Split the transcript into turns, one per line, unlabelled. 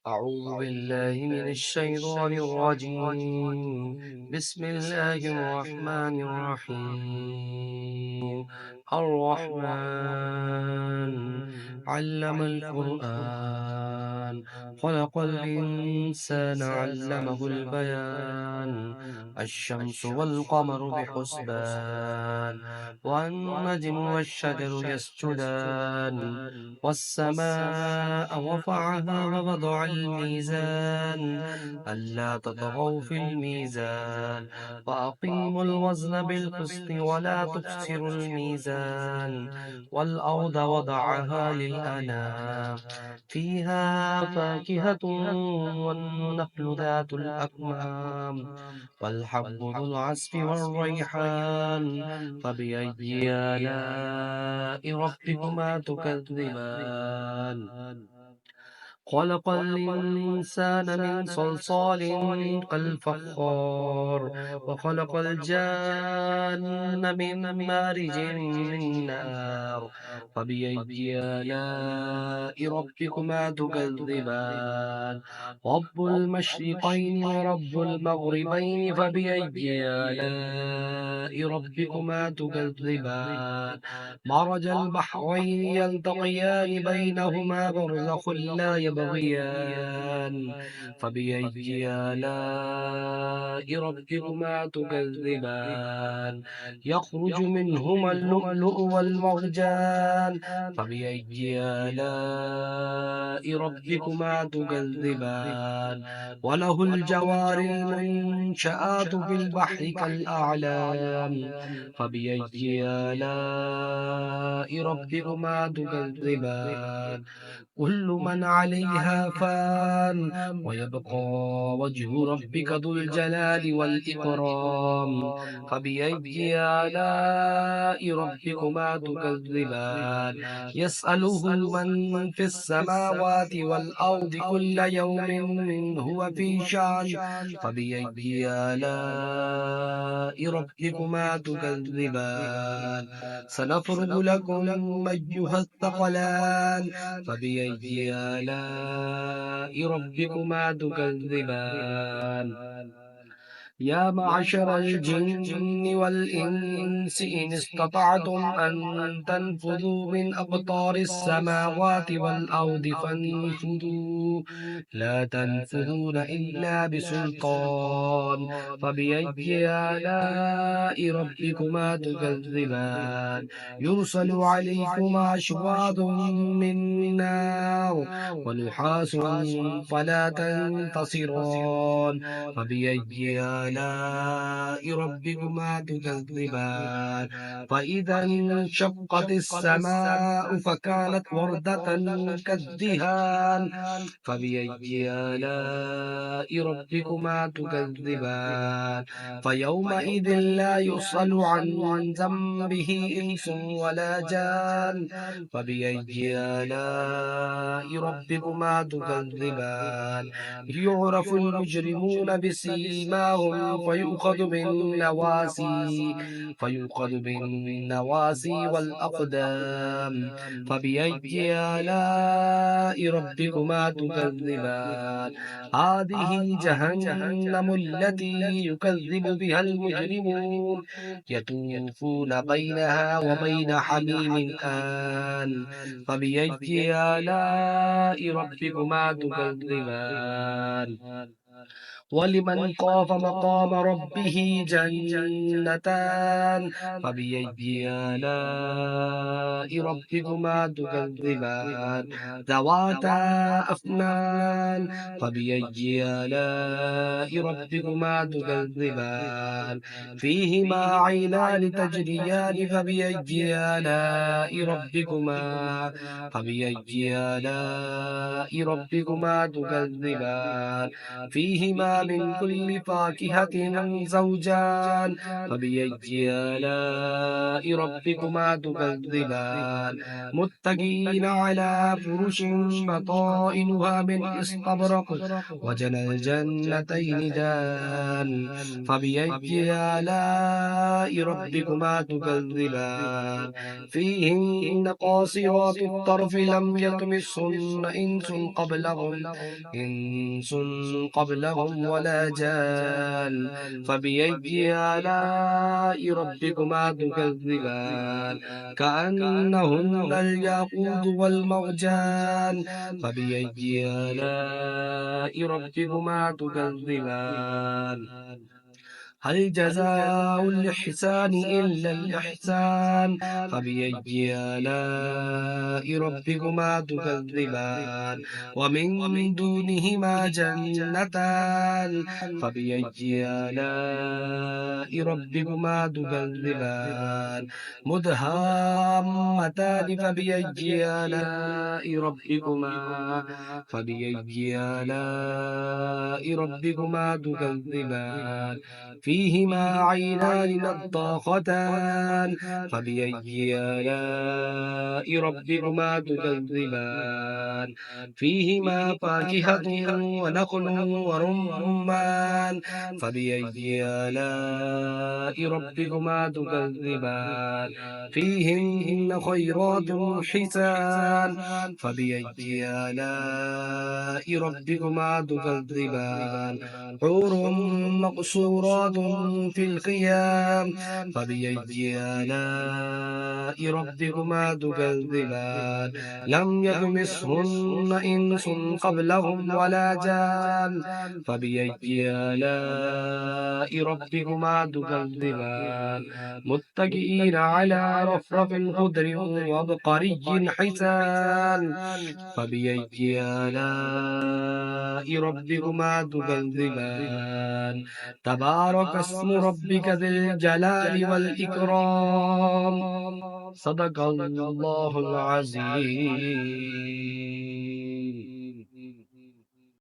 أعوذ بالله من الشيطان الرجيم. بسم الله الرحمن الرحيم. الرحمن علم القرآن، خلق الإنسان علمه البيان. الشمس والقمر بحسبان، والنجم والشجر يسجدان، والسماء رفعها ووضع الميزان، ألا تطغوا في الميزان، وأقيموا الوزن بالقسط ولا تخسروا الميزان. والأرض وضعها للأنام، فيها فاكهة والنخل ذات الأكمام، والحب ذو العصف والريحان. فبأي آلاء ربكما تكذبان؟ خلق الإنسان من صلصال كالفخار، وخلق الجان من مارج من نار. فبأي آلاء ربكما تكذبان؟ رب المشرقين ورب المغربين، فبأي آلاء ربكما تكذبان؟ مرج البحرين يلتقيان بينهما برزخ لا يبغيان. فبأي آلاء ربكما تكذبان؟ يخرج منهما اللؤلؤ والمرجان. فبأي آلاء ربكما تكذبان؟ وله الجوار المنشآت في البحر كالأعلام. فبأي آلاء ربكما تكذبان؟ كل من عليها فان، ويبقى وجه ربك ذو الجلال والإكرام. فبأي آلاء ربكما تكذبان؟ يسأله من في السماوات والأرض كل يوم هو في شأن. فبأي آلاء ربكما تكذبان؟ سنفرغ لكم أيها الثقلان. فبأي آلاء ربكما تكذبان؟ يا معشر الجن والإنس إن استطعتم أن تنفذوا من أقطار السماوات والأرض فانفذوا، لا تنفذون إلا بسلطان. فبأي آلاء ربكما تكذبان؟ يرسل عليكما شواظ من نار ونحاس فلا تنتصران. فبأي آلاء ربكما تكذبان؟ فإذا انشقت السماء فكانت وردة كالدهان. فبأي آلاء ربكما تكذبان؟ فيومئذ لا يسأل عن ذنبه إنس ولا جان. فبأي آلاء ربكما تكذبان؟ يعرف المجرمون بسيماهم فيؤخذ بالنواسي والأقدام. فبأي آلاء ربكما تكذبان؟ هذه جهنم التي يكذب بها المجرمون، يطوفون بينها وبين حميم آن. فبأي آلاء ربكما تكذبان؟ ولمن خاف مقام ربه جنتان. فبأي آلاء ربكما تكذبان؟ ذواتا أفنان. فبأي آلاء ربكما تكذبان؟ فيهما عينان تجريان. فبأي آلاء ربكما تكذبان؟ فيهما من كل فاكهة زوجان فبأي آلاء ربكما تكذبان متكئين على فرش بطائنها من استبرق وجنى الجنتين دان فبأي آلاء ربكما تكذبان فيهن قاصرات الطرف لم يطمثهن إنس قبلهم ولا جان فبأي آلاء ربكما تكذبان كأنهن الياقوت والمرجان فبأي آلاء ربكما تكذبان هل جزاء الإحسان إلا الإحسان فبأي آلاء ربكما تكذبان ومن دونهما جنتان فبأي آلاء ربكما تكذبان مدهامتان فبأي آلاء ربكما تكذبان فيهما عينان نضاختان فبأي آلاء ربكما تكذبان فيهما فاكهة ونخل ورمان فبأي آلاء ربكما تكذبان فيهن خيرات حسان فبأي آلاء ربكما تكذبان حور مقصورات في الخيام فبأي آلاء ربكما تكذبان لم يطمثهن إنس قبلهم ولا جان فبأي آلاء ربكما تكذبان متكئين على رفرف خضر وعبقري حسان فبأي آلاء ربكما تكذبان تبارك اسم ربك ذي الجلال والإكرام صدق الله العظيم.